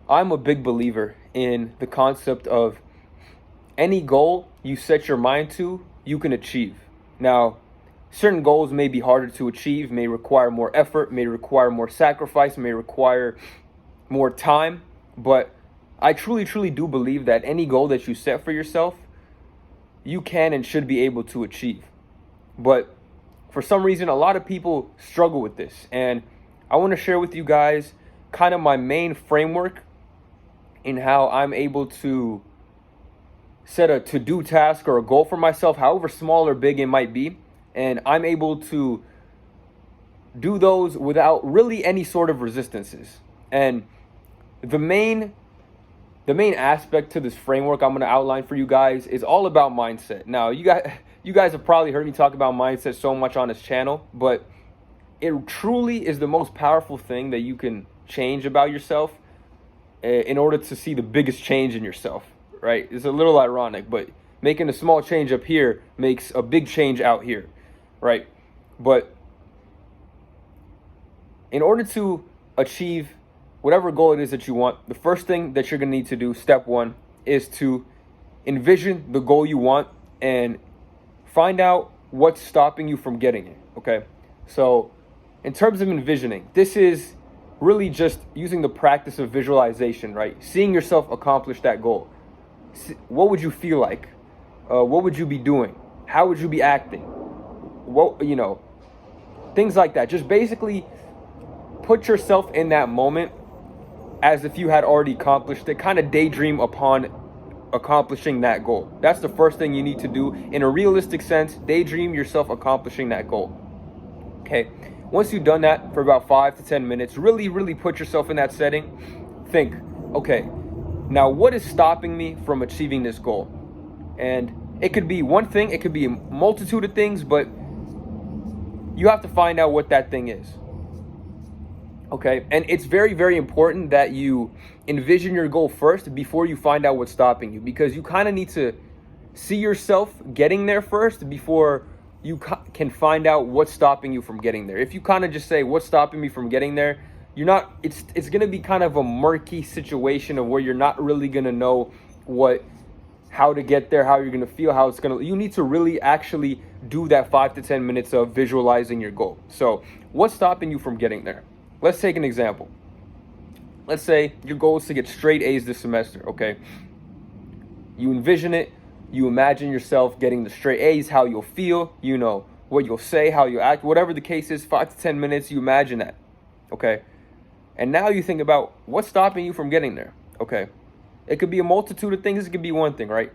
I'm a big believer in the concept of any goal you set your mind to, you can achieve. Now, certain goals may be harder to achieve, may require more effort, may require more sacrifice, may require more time, but I truly, truly do believe that any goal that you set for yourself, you can and should be able to achieve. But for some reason, a lot of people struggle with this. And I want to share with you guys kind of my main framework in how I'm able to set a to-do task or a goal for myself, however small or big it might be. And I'm able to do those without really any sort of resistances. And the main aspect to this framework I'm going to outline for you guys is all about mindset. Now, you guys have probably heard me talk about mindset so much on this channel, but it truly is the most powerful thing that you can change about yourself in order to see the biggest change in yourself, right? It's a little ironic, but making a small change up here makes a big change out here, right? But in order to achieve whatever goal it is that you want, the first thing that you're going to need to do, step one, is to envision the goal you want and find out what's stopping you from getting it, okay? So in terms of envisioning, this is really just using the practice of visualization, right? Seeing yourself accomplish that goal. What would you feel like? What would you be doing? How would you be acting? What, things like that. Just basically put yourself in that moment as if you had already accomplished it. Kind of daydream upon accomplishing that goal. That's the first thing you need to do. In a realistic sense, daydream yourself accomplishing that goal. Okay. Once you've done that for about 5 to 10 minutes, really, really put yourself in that setting. Think, okay, now what is stopping me from achieving this goal? And it could be one thing, it could be a multitude of things, but you have to find out what that thing is. Okay, and it's very, very important that you envision your goal first before you find out what's stopping you, because you kind of need to see yourself getting there first before you can find out what's stopping you from getting there. If you kind of just say, what's stopping me from getting there, it's going to be kind of a murky situation of where you're not really going to know how to get there, how you're going to feel, you need to really actually do that 5 to 10 minutes of visualizing your goal. So what's stopping you from getting there? Let's take an example. Let's say your goal is to get straight A's this semester, okay? You envision it. You imagine yourself getting the straight A's, how you'll feel, what you'll say, how you act, whatever the case is, 5 to 10 minutes, you imagine that, okay? And now you think about what's stopping you from getting there, okay? It could be a multitude of things. It could be one thing, right?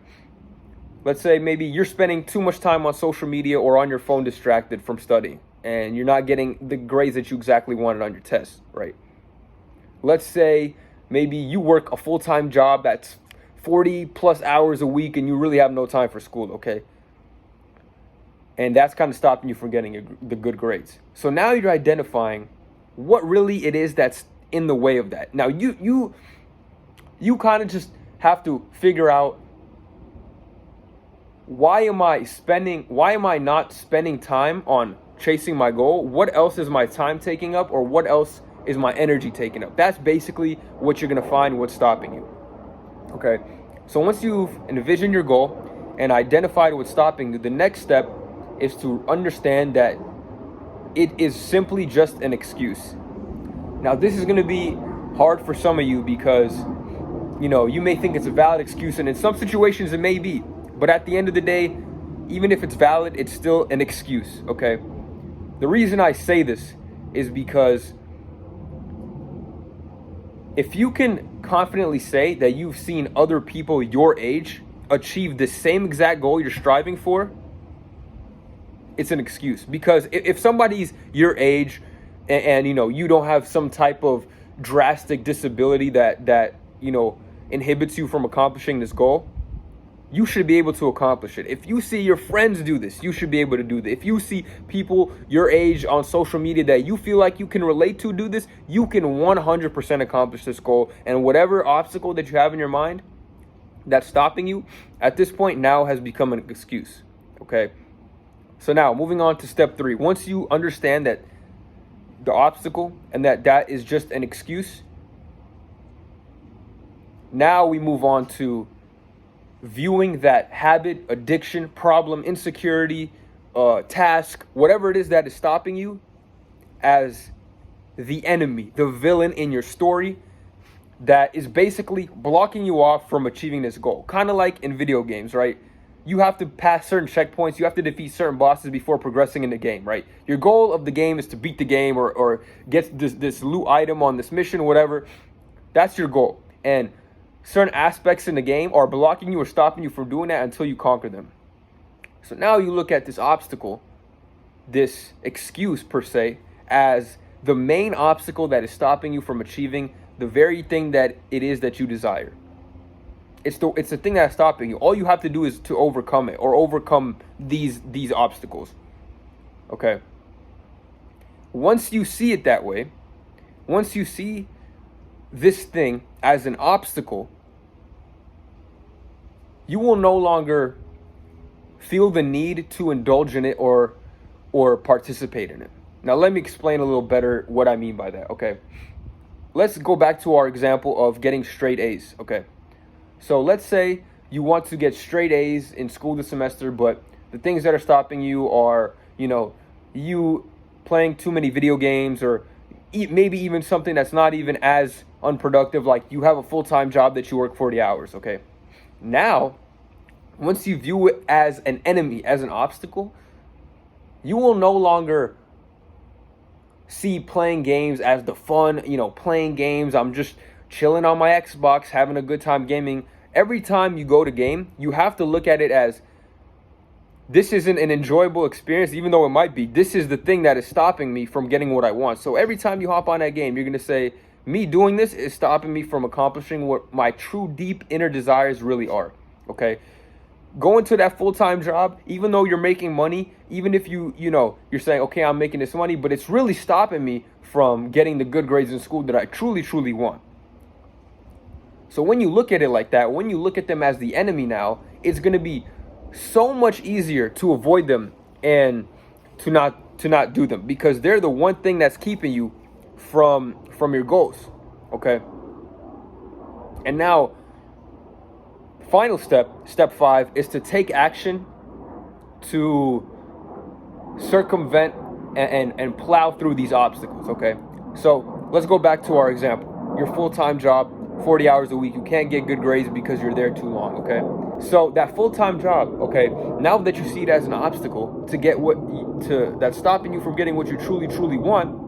Let's say maybe you're spending too much time on social media or on your phone distracted from studying, and you're not getting the grades that you exactly wanted on your test, right? Let's say maybe you work a full-time job that's 40 plus hours a week and you really have no time for school, okay? And that's kind of stopping you from getting the good grades. So now you're identifying what really it is that's in the way of that. Now you kind of just have to figure out, why am I not spending time on chasing my goal? What else is my time taking up, or what else is my energy taking up? That's basically what you're going to find what's stopping you. Okay, so once you've envisioned your goal and identified what's stopping you, the next step is to understand that it is simply just an excuse. Now, this is going to be hard for some of you because, you may think it's a valid excuse, and in some situations it may be. But at the end of the day, even if it's valid, it's still an excuse, okay? The reason I say this is because if you can confidently say that you've seen other people your age achieve the same exact goal you're striving for, it's an excuse. Because if somebody's your age and you don't have some type of drastic disability that inhibits you from accomplishing this goal, you should be able to accomplish it. If you see your friends do this, you should be able to do this. If you see people your age on social media that you feel like you can relate to do this, you can 100% accomplish this goal. And whatever obstacle that you have in your mind that's stopping you, at this point now has become an excuse, okay? So now, moving on to step 3. Once you understand that the obstacle and that is just an excuse, Now we move on to viewing that habit, addiction, problem, insecurity, task, whatever it is that is stopping you, as the enemy, the villain in your story that is basically blocking you off from achieving this goal. Kind of like in video games, right? You have to pass certain checkpoints. You have to defeat certain bosses before progressing in the game, right? Your goal of the game is to beat the game or get this loot item on this mission, whatever. That's your goal. And certain aspects in the game are blocking you or stopping you from doing that until you conquer them. So now you look at this obstacle, this excuse per se, as the main obstacle that is stopping you from achieving the very thing that it is that you desire. It's the thing that's stopping you. All you have to do is to overcome it, or overcome these obstacles. Okay. Once you see it that way, once you see this thing as an obstacle, you will no longer feel the need to indulge in it or participate in it. Now, let me explain a little better what I mean by that, okay? Let's go back to our example of getting straight A's, okay? So let's say you want to get straight A's in school this semester, but the things that are stopping you are, you playing too many video games, or maybe even something that's not even as unproductive, like you have a full-time job that you work 40 hours, okay? Now, once you view it as an enemy, as an obstacle, you will no longer see playing games as the fun, playing games. I'm just chilling on my Xbox, having a good time gaming. Every time you go to game, you have to look at it as, this isn't an enjoyable experience, even though it might be. This is the thing that is stopping me from getting what I want. So every time you hop on that game, you're going to say, me doing this is stopping me from accomplishing what my true deep inner desires really are. Okay? Going to that full-time job, even though you're making money, even if you're saying, okay, I'm making this money, but it's really stopping me from getting the good grades in school that I truly, truly want. So when you look at it like that, when you look at them as the enemy now, it's going to be so much easier to avoid them and to not do them, because they're the one thing that's keeping you from your goals. Okay? And now, final step 5, is to take action to circumvent and plow through these obstacles. Okay, so let's go back to our example. Your full-time job, 40 hours a week, you can't get good grades because you're there too long. Okay, so that full-time job, okay, now that you see it as an obstacle to get that's stopping you from getting what you truly want,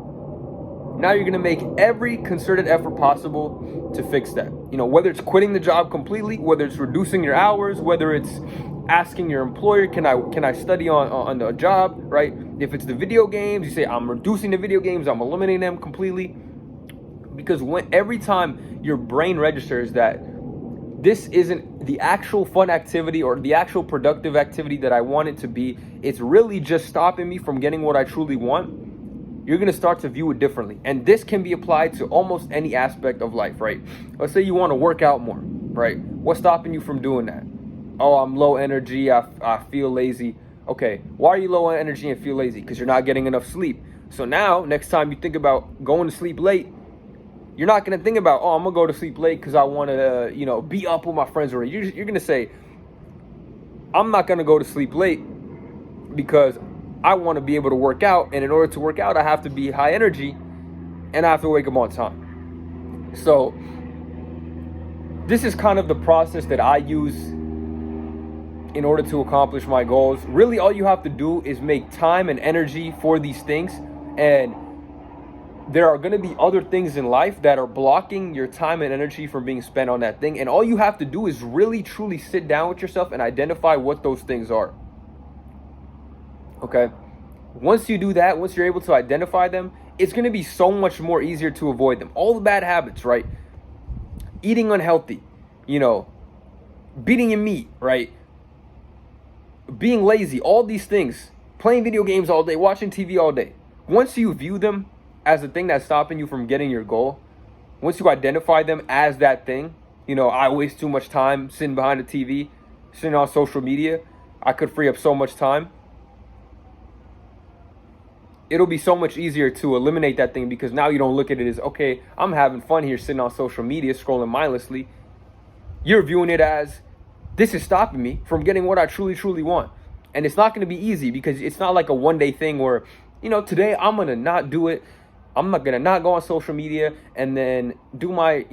now you're going to make every concerted effort possible to fix that. Whether it's quitting the job completely, whether it's reducing your hours, whether it's asking your employer, can I study on the job, right? If it's the video games, you say, I'm reducing the video games, I'm eliminating them completely. Because every time your brain registers that this isn't the actual fun activity or the actual productive activity that I want it to be, it's really just stopping me from getting what I truly want, you're going to start to view it differently. And this can be applied to almost any aspect of life, right? Let's say you want to work out more, right? What's stopping you from doing that? Oh, I'm low energy. I feel lazy. Okay, why are you low on energy and feel lazy? Because you're not getting enough sleep. So now, next time you think about going to sleep late, you're not going to think about, I'm going to go to sleep late because I want to, be up with my friends. Or you're going to say, I'm not going to go to sleep late because I want to be able to work out, and in order to work out, I have to be high energy, and I have to wake up on time. So this is kind of the process that I use in order to accomplish my goals. Really, all you have to do is make time and energy for these things, and there are going to be other things in life that are blocking your time and energy from being spent on that thing, and all you have to do is really, truly sit down with yourself and identify what those things are. Okay, once you do that, once you're able to identify them, it's going to be so much more easier to avoid them. All the bad habits, right? Eating unhealthy, beating your meat, right? Being lazy, all these things, playing video games all day, watching TV all day. Once you view them as the thing that's stopping you from getting your goal, once you identify them as that thing, I waste too much time sitting behind a TV, sitting on social media, I could free up so much time. It'll be so much easier to eliminate that thing, because now you don't look at it as, okay, I'm having fun here sitting on social media, scrolling mindlessly. you're viewing it as, this is stopping me from getting what I truly want. And it's not going to be easy, because it's not like a one-day thing where, today I'm going to not do it. I'm not going to not go on social media and then do my,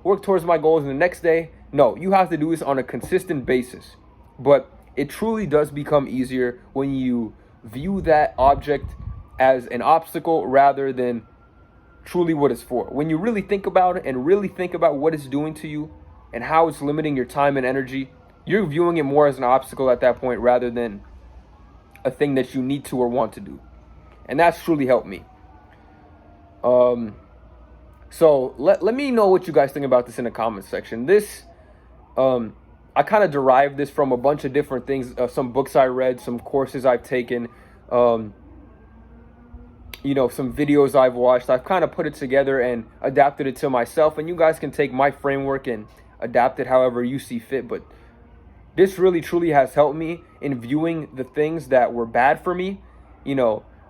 work towards my goals, and the next day. No, you have to do this on a consistent basis. But it truly does become easier when you view that object as an obstacle rather than truly what it's for. When you really think about it and really think about what it's doing to you and how it's limiting your time and energy, you're viewing it more as an obstacle at that point rather than a thing that you need to or want to do. And that's truly helped me. So let me know what you guys think about this in the comments section. This, I kind of derived this from a bunch of different things, some books I read, some courses I've taken, some videos I've watched. I've kind of put it together and adapted it to myself, and you guys can take my framework and adapt it however you see fit. But this really truly has helped me in viewing the things that were bad for me,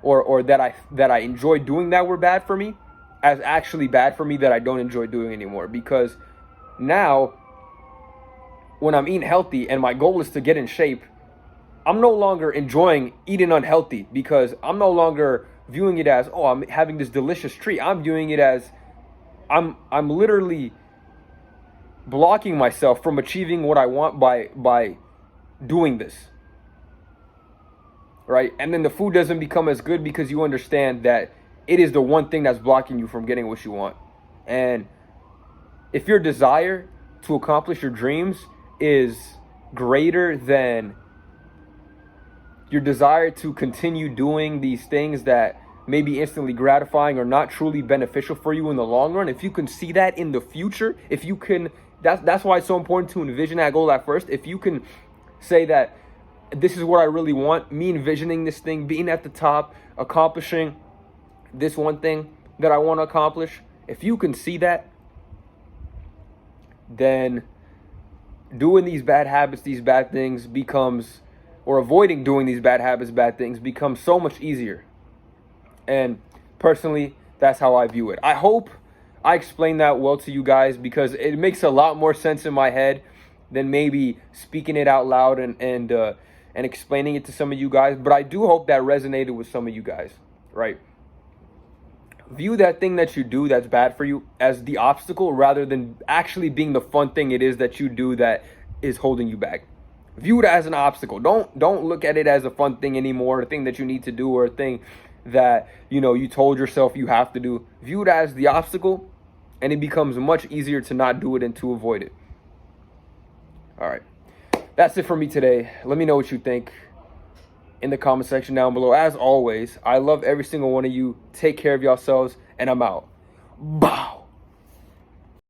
or that I enjoy doing that were bad for me, as actually bad for me that I don't enjoy doing anymore. Because now, when I'm eating healthy and my goal is to get in shape, I'm no longer enjoying eating unhealthy, because I'm no longer viewing it as, oh, I'm having this delicious treat. I'm viewing it as I'm literally blocking myself from achieving what I want by doing this. Right? And then the food doesn't become as good because you understand that it is the one thing that's blocking you from getting what you want. And if your desire to accomplish your dreams is greater than your desire to continue doing these things that may be instantly gratifying or not truly beneficial for you in the long run, if you can see that in the future, if you can, that's why it's so important to envision that goal at first. If you can say that this is what I really want, me envisioning this thing, being at the top, accomplishing this one thing that I want to accomplish, if you can see that, then doing these bad habits, these bad things becomes, or avoiding doing these bad habits, bad things becomes so much easier. And personally, that's how I view it. I hope I explained that well to you guys, because it makes a lot more sense in my head than maybe speaking it out loud and explaining it to some of you guys. But I do hope that resonated with some of you guys, right? View that thing that you do that's bad for you as the obstacle rather than actually being the fun thing it is that you do that is holding you back. View it as an obstacle. Don't look at it as a fun thing anymore, a thing that you need to do, or a thing that you told yourself you have to do. View it as the obstacle, and it becomes much easier to not do it and to avoid it. All right, that's it for me today. Let me know what you think in the comment section down below. As always, I love every single one of you. Take care of yourselves, and I'm out. Bow.